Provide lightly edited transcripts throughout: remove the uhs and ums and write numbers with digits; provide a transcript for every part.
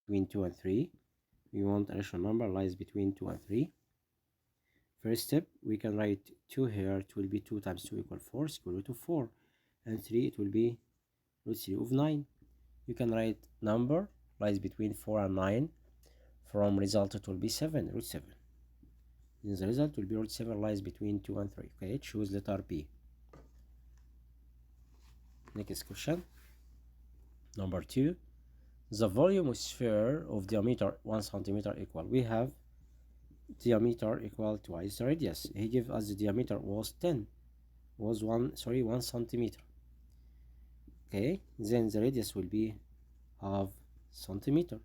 between 2 and 3. We want a rational number lies between 2 and 3. First step, we can write 2 here. It will be 2 times 2 equal 4, square root of 4. And 3, it will be root 3 of 9. You can write number lies between 4 and 9. From result, it will be 7, root 7. Then the result will be root 7 lies between 2 and 3. Okay, choose letter B. Next question. Number 2. The volume of sphere of diameter 1 centimeter equal. We have diameter equal twice the radius. He gave us the diameter was 1 centimeter. Okay, then the radius will be half centimeter.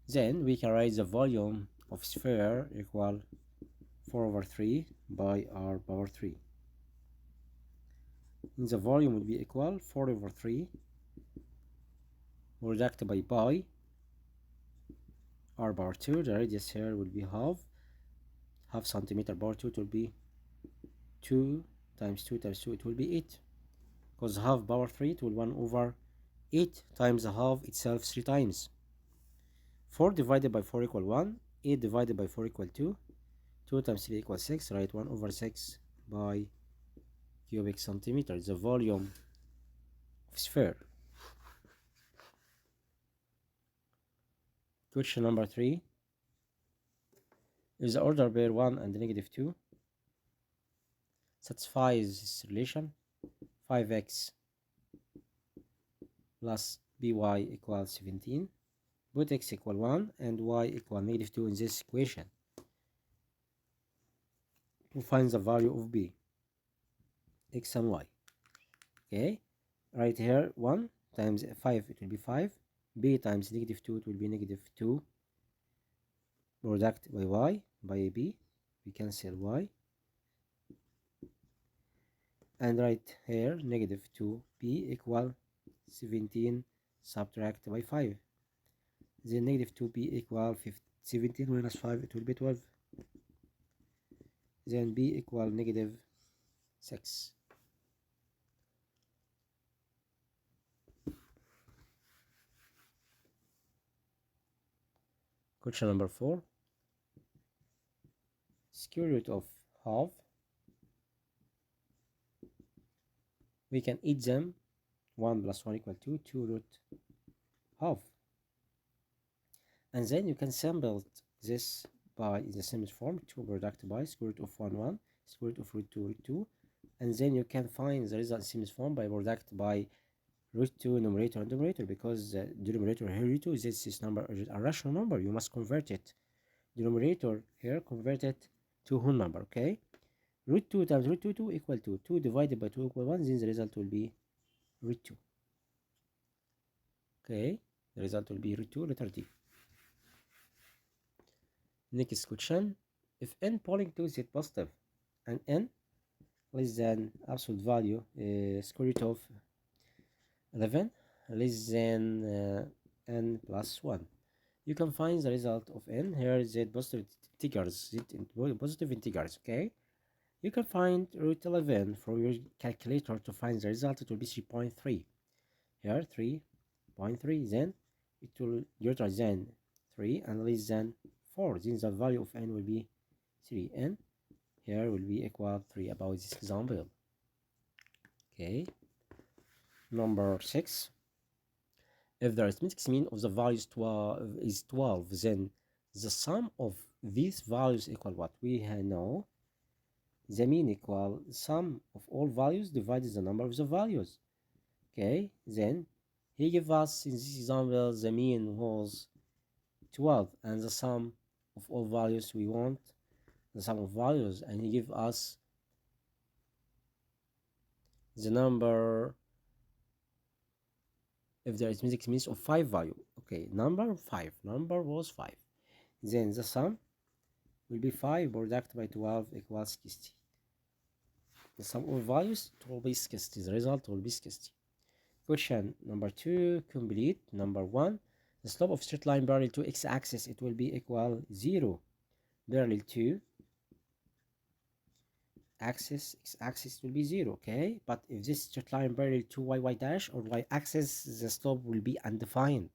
Then we can write the volume of sphere equal 4 over 3 by r power 3. And the volume will be equal 4 over 3 product by pi r power 2. The radius here will be half centimeter power 2. It will be 2 times 2 times 2. It will be 8, because half power 3 it will 1 over 8 times the half itself 3 times. 4 divided by 4 equal 1. 8 divided by 4 equal 2. 2 times 3 equals 6. Write 1 over 6 by cubic centimeter. The volume of sphere. Question number 3. If the order pair 1 and negative 2 satisfies this relation, 5x plus by equals 17, put x equal 1 and y equal negative 2 in this equation to find the value of b, x and y. Okay, right here 1 times 5 it will be 5, b times negative 2 it will be negative 2, product by y by b, we cancel y, and right here negative 2b equal 17 subtract by 5. Then negative 2b equal 17 minus 5, it will be 12. Then b equal negative 6. Question number 4. Square root of half. We can eat them. 1 plus 1 equal 2. 2 root half. And then you can simplify this by the simplest form. 2 product by square root of 1 1, square root of root 2, and then you can find the result in simplest form by product by root 2 numerator and denominator, because the denominator here root 2 this number is a rational number. You must convert it. Denominator here convert it to whole number. Okay, root 2 times root 2 equal to 2 divided by 2 equal 1. Then the result will be root 2. Okay, the result will be root 2, letter D. Next question. If n polling to z positive and n less than absolute value square root of 11 less than n plus 1, you can find the result of n. Here z positive integers, positive integers. Okay, you can find root 11 from your calculator to find the result. It will be 3.3. Here 3.3, then it will greater than 3 and less than 4. Then the value of n will be 3. N here will be equal 3 about this example. Okay, number 6. If the arithmetic mean of the values is 12, then the sum of these values equal what? We know the mean equal sum of all values divided the number of the values. Okay, then he gave us in this example the mean was 12 and the sum of all values, we want the sum of values, and he give us the number if the arithmetic means of 5 value. Okay, number was 5, then the sum will be 5 product by 12 equals 60. The sum of values it will be 60. The result will be 60. Question number 2 complete. Number 1. The slope of straight line parallel to x-axis it will be equal 0 parallel to axis, x-axis will be 0. Okay, but if this straight line parallel to y dash or y-axis, the slope will be undefined.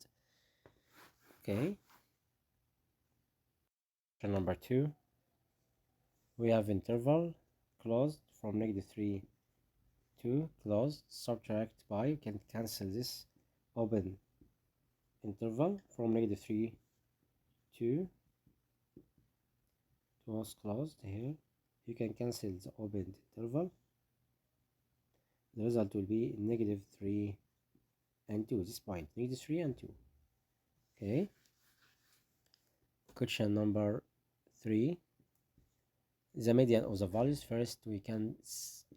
Okay. Question number 2. We have interval closed from -3 to closed, subtract by, you can cancel this open interval from -3 to was closed here. You can cancel the opened interval. The result will be -3 and 2. This point, -3 and 2. Okay. Question number 3. The median of the values. First, we can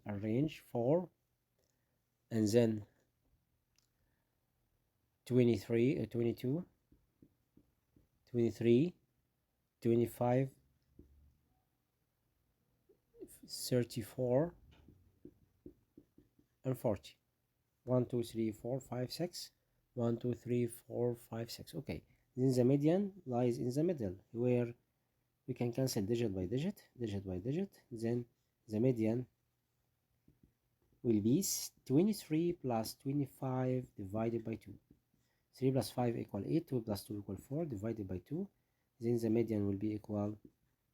arrange 4 and then 23, 22, 23, 25, 34, and 40. 1, 2, 3, 4, 5, 6. 1, 2, 3, 4, 5, 6. Okay. Then the median lies in the middle, where we can cancel digit by digit, digit by digit. Then the median will be 23 plus 25 divided by 2. 3 plus 5 equal 8, 2 plus 2 equal 4 divided by 2. Then the median will be equal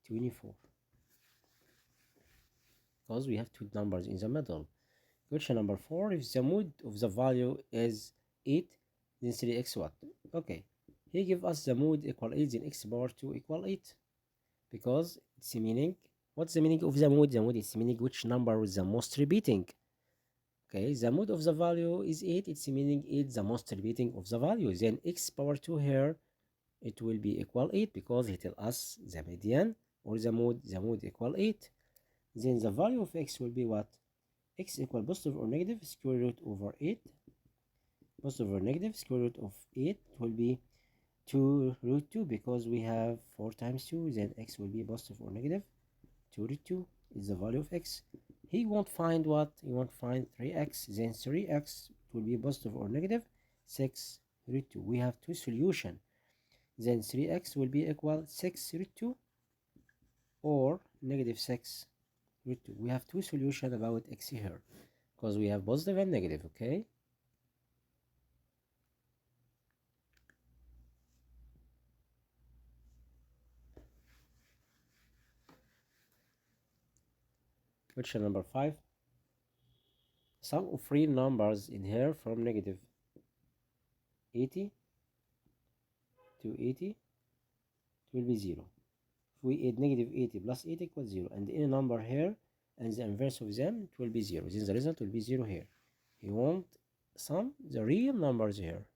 24. Because we have two numbers in the middle. Question number 4. If the mode of the value is 8, then 3x what? Okay. He give us the mode equal 8, then x power 2 equal 8. Because it's meaning, what's the meaning of the mode? The mode is meaning which number is the most repeating. Okay, the mode of the value is 8, it's meaning 8 the most repeating of the value. Then x power 2 here, it will be equal 8 because he tell us the median or the mode equal 8. Then the value of x will be what? X equal positive or negative square root over 8. Positive or negative square root of 8 will be 2 root 2 because we have 4 times 2. Then x will be positive or negative 2 root 2 is the value of x. He won't find what? He won't find 3x. Then 3x will be positive or negative 6 root 2. We have two solutions. Then 3x will be equal 6 root 2 or negative 6 root 2. We have two solutions about x here because we have positive and negative. Okay. Question number 5. Sum of real numbers in here from negative 80 to 80 will be 0. If we add negative 80 plus 80 equals 0, and any number here and the inverse of them, it will be 0. Then the result will be 0 here. You want sum the real numbers here.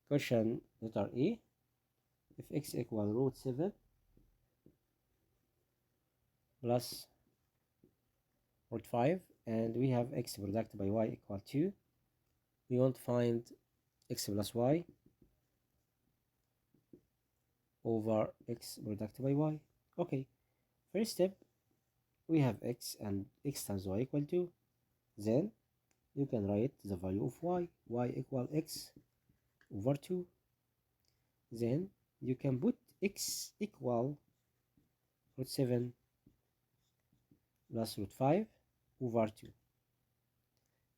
Question letter A. If x equal root 7 plus root 5 and we have x product by y equal 2, we want to find x plus y over x product by y. Okay, first step, we have x and x times y equal 2. Then you can write the value of y equal x over 2. Then you can put x equal root 7 plus root 5 over 2.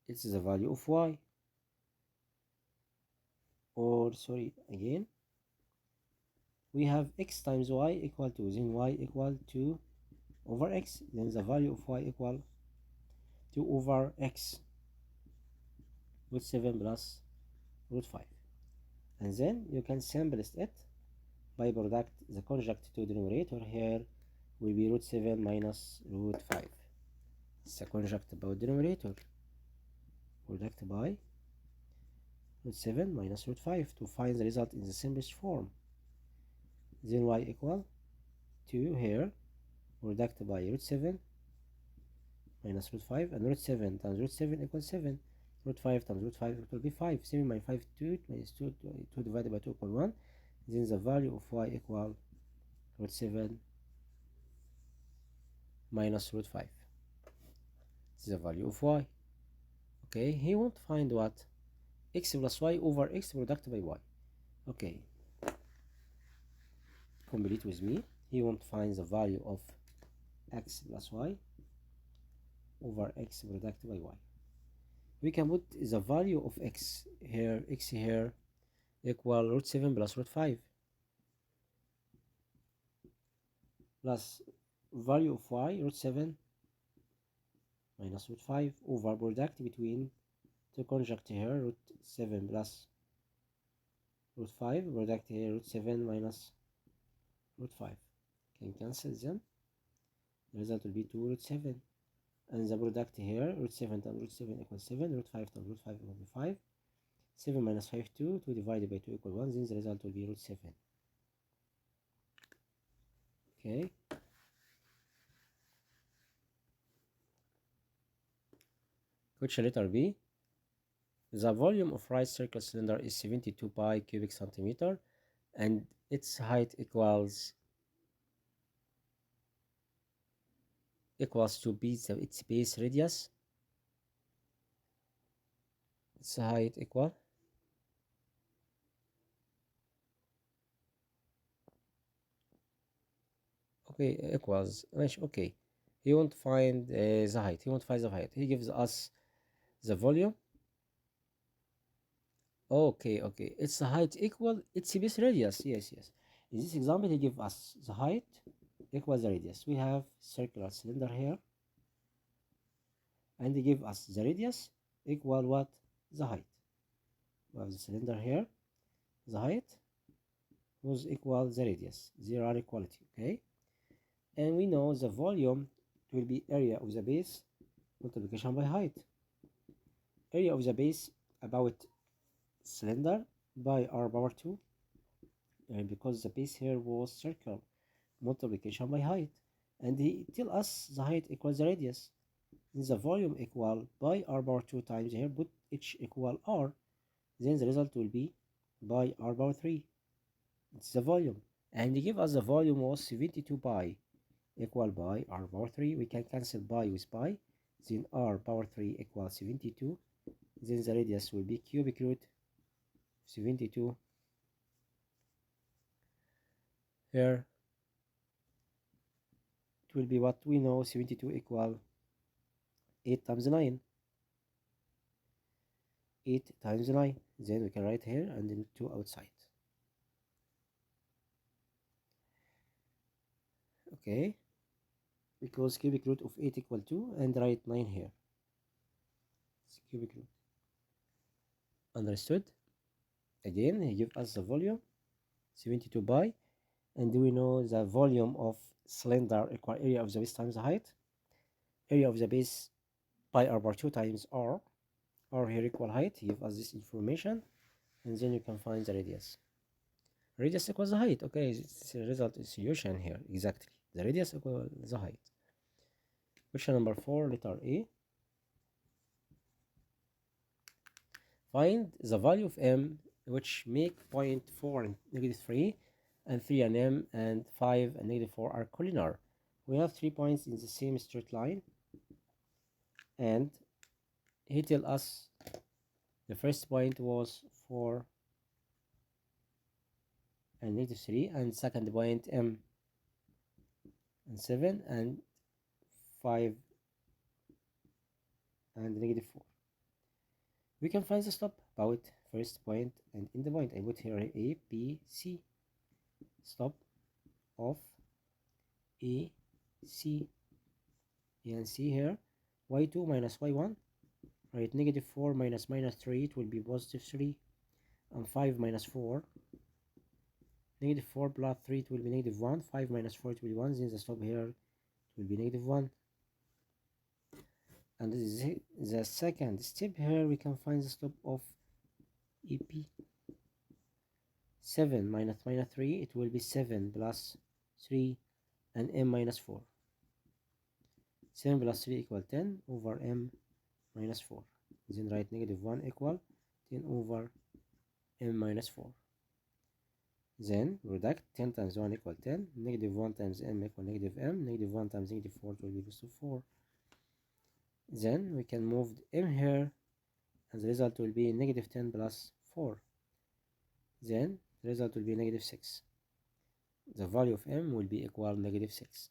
It's the value of y. Or sorry, again, we have x times y equal 2. Then y equal 2 over x. Then the value of y equal 2 over x root 7 plus root 5. And then you can simplify it by product the conjugate to denominator here will be root 7 minus root 5. It's a conjugate about denominator. Product by root 7 minus root 5 to find the result in the simplest form. Then y equal 2 here. Product by root 7 minus root 5, and root 7 times root 7 equals 7. Root 5 times root 5 it will be 5. 7 minus 5 2 minus 2 divided by 2 equal 1. Then the value of y equal root 7 minus root 5. This is the value of y. Okay, he won't find what? X plus y over x product by y. Okay, complete with me. He won't find the value of x plus y over x product by y. We can put the value of x here equal root 7 plus root 5 plus value of y root 7 minus root 5 over product between two conjunct here root 7 plus root 5 product here root 7 minus root 5 can cancel them. The result will be 2 root 7, and the product here root 7 times root 7 equals 7, root 5 times root 5 equals 5, 7 minus 5 2 divided by 2 equals 1, then the result will be root 7. Okay, question letter B. The volume of right circle cylinder is 72 pi cubic centimeter and its height equals to its base radius. Its height equal equals okay. He won't find the height. He gives us the volume. Okay. Its height equal its base radius. Yes. In this example, he gives us the height equals the radius. We have circular cylinder here, and he give us the radius equal what? The height. We have the cylinder here. The height was equal the radius. There are equality. Okay, and we know the volume will be area of the base multiplication by height. Area of the base about cylinder by r power 2, and because the base here was circle, multiplication by height, and he tell us the height equals the radius. The volume equal by r power 2 times here, put h equal r, then the result will be by r power 3. It's the volume, and he give us the volume was 72 pi equal by r power 3. We can cancel pi with pi, then r power 3 equals 72, then the radius will be cubic root 72 here. It will be what we know, 72 equal 8 times 9. 8 times 9, then we can write here and then 2 outside. Okay, because cubic root of 8 equal 2, and write 9 here. It's cubic root. Understood? Again, he give us the volume 72 pi, and we know the volume of cylinder equal area of the base times the height. Area of the base pi r power 2 times r here equal height. He give us this information, and then you can find the radius. Radius equals the height. Okay, it's the result is solution here. Exactly, the radius equals the height. Question number 4, letter A. Find the value of m which make point 4 and negative 3 and 3 and m and 5 and negative 4 are collinear. We have 3 points in the same straight line, and he tell us the first point was 4 and negative 3, and second point m and 7 and 5 and negative 4. We can find the stop about first point and end point. I put here A, B, C. Stop of A, C. A and C here. Y2 minus Y1. Right, negative 4 minus 3, it will be positive 3. And 5 minus 4. Negative 4 plus 3, it will be negative 1. 5 minus 4, it will be 1. Then the stop here, it will be negative 1. And this is the second step here. We can find the stop of EP. 7 minus 3, it will be 7 plus 3 and m minus 4. 7 plus 3 equal 10 over m minus 4. Then write negative 1 equal 10 over m minus 4. Then product 10 times 1 equal 10. Negative 1 times m equal negative m. Negative 1 times negative 4 will be equal to 4. Then we can move m here, and the result will be negative 10 plus 4. Then the result will be negative 6. The value of m will be equal negative 6.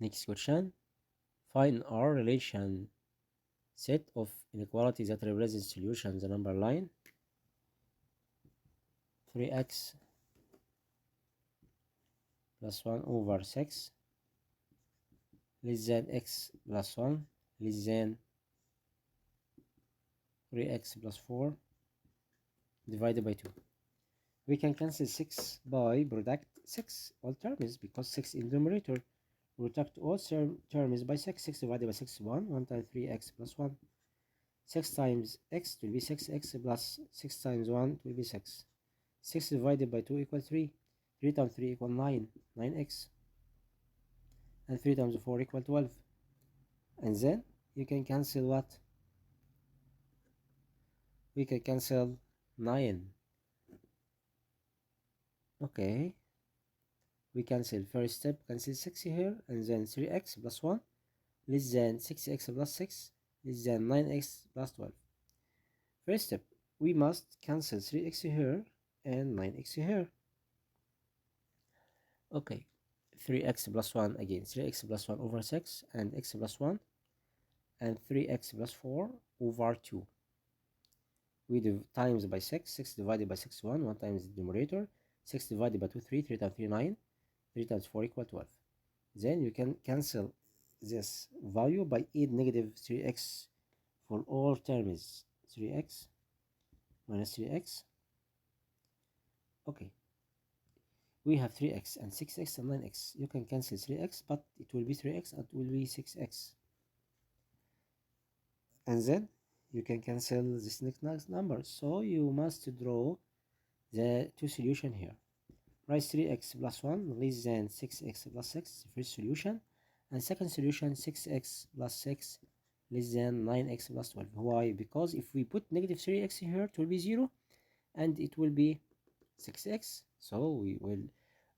Next question. Find R relation set of inequalities that represent solutions, the number line 3x plus 1 over 6 less than x plus 1 less than 3x plus 4 divided by 2. We can cancel 6 by product 6 all terms because 6 in the numerator. Product all terms by 6. 6 divided by 6 is 1. 1 times 3x plus 1. 6 times x will be 6x plus 6 times 1 will be 6. 6 divided by 2 equals 3. 3 times 3 equals 9. 9x. And 3 times 4 equals 12. And then you can cancel what? We can cancel 9. Okay. We cancel first step, cancel 6 here, and then 3x plus 1 less than 6x plus 6 less than 9x plus 12. First step, we must cancel 3x here and 9x here. Okay, 3x plus 1 again, 3x plus 1 over 6 and x plus 1 and 3x plus 4 over 2. We do times by 6, 6 divided by 6 1, 1 times the numerator, 6 divided by 2 3, 3 times 3 9, 3 times 4 equals 12. Then you can cancel this value by 8 negative 3x for all terms. 3x minus 3x. Okay. We have 3x and 6x and 9x. You can cancel 3x, but it will be 3x and it will be 6x. And then you can cancel this next number. So you must draw the two solutions here. Write 3x plus 1 less than 6x plus 6, first solution. And second solution, 6x plus 6 less than 9x plus 12. Why? Because if we put negative 3x here, it will be 0. And it will be 6x. So we will,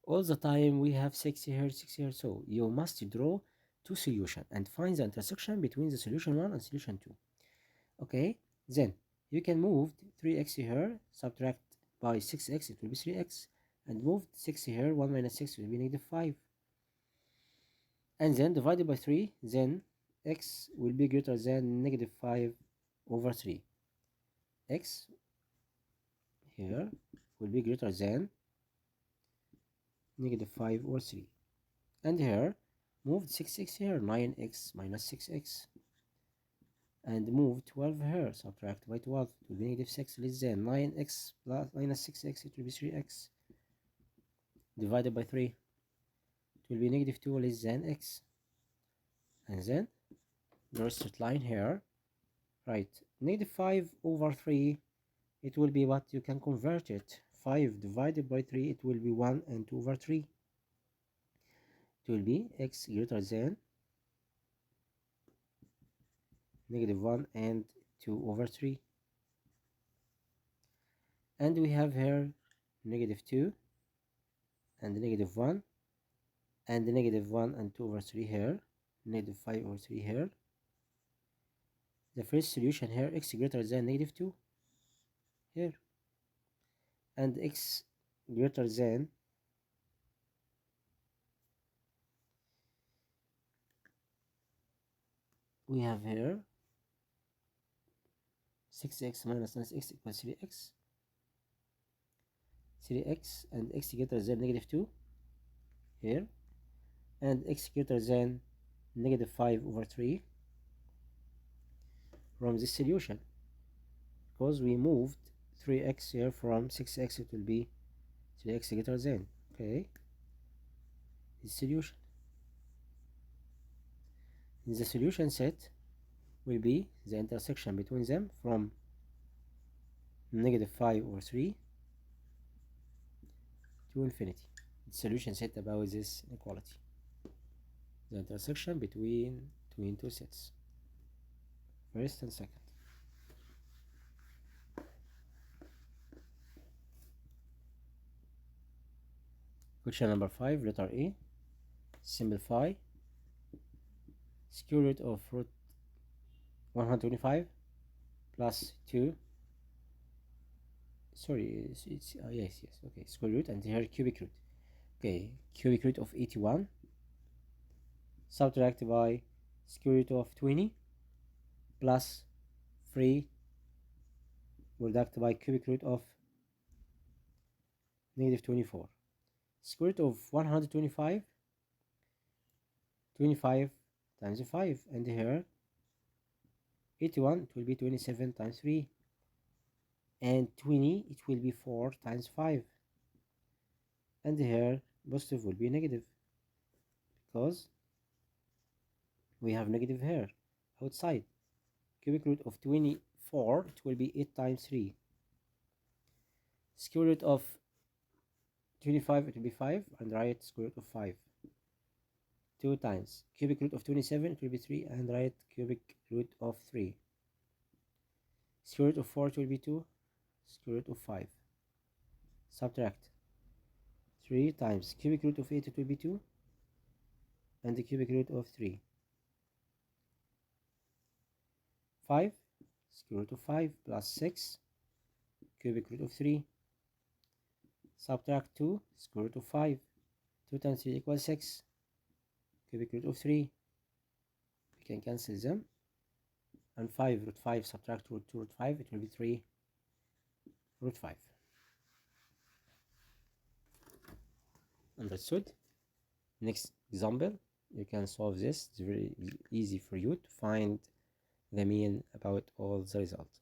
all the time we have 6 here, 6 here. So you must draw two solutions and find the intersection between the solution 1 and solution 2. Okay, then you can move 3x here, subtract by 6x, it will be 3x. And move 6 here, 1 minus 6 will be negative 5. And then divided by 3, then x will be greater than negative 5 over 3. X here will be greater than negative 5 over 3. And here, move 6x here, 9x minus 6x. And move 12 here, subtract by 12, it will be negative 6 less than 9x plus minus 6x, it will be 3x. Divided by 3, it will be negative 2 less than x. And then draw a straight line here. Right, negative 5 over 3, it will be what? You can convert it. 5 divided by 3, it will be 1 and 2 over 3. It will be x greater than negative 1 and 2 over 3. And we have here negative 2 and negative 1 and the negative 1 and 2 over 3 here, negative 5 over 3 here. The first solution here, x greater than negative 2 here, and x greater than we have here 6x minus 9x equals 3x. 3x and x greater than negative 2 here, and x greater than negative 5 over 3 from this solution, because we moved 3x here from 6x, it will be 3x greater than. Okay, this solution. The solution set will be the intersection between them from negative 5 over 3 to infinity. The solution set about this inequality, the intersection between two sets, first and second. Question number 5, letter A. Simplify. Square root of root 125 plus 2. Sorry, it's yes, okay, square root, and here cubic root. Okay, cubic root of 81 subtract by square root of 20 plus 3 product by cubic root of negative 24. Square root of 125, 25 times 5, and here 81, it will be 27 times 3, and 20, it will be 4 times 5, and here positive will be negative because we have negative here outside. Cubic root of 24, it will be 8 times 3. Square root of 25, it will be 5, and write square root of 5. 2 times cubic root of 27, it will be 3, and write cubic root of 3. Square root of 4, it will be 2, square root of 5. Subtract 3 times cubic root of 8, it will be 2, and the cubic root of 3. 5 square root of 5 plus 6 cubic root of 3. Subtract 2 square root of 5. 2 times 3 equals 6 cubic root of 3. We can cancel them, and 5 root 5 subtract root 2 root 5, it will be 3 root 5. Understood? Next example, you can solve this. It's very easy for you to find the mean about all the results.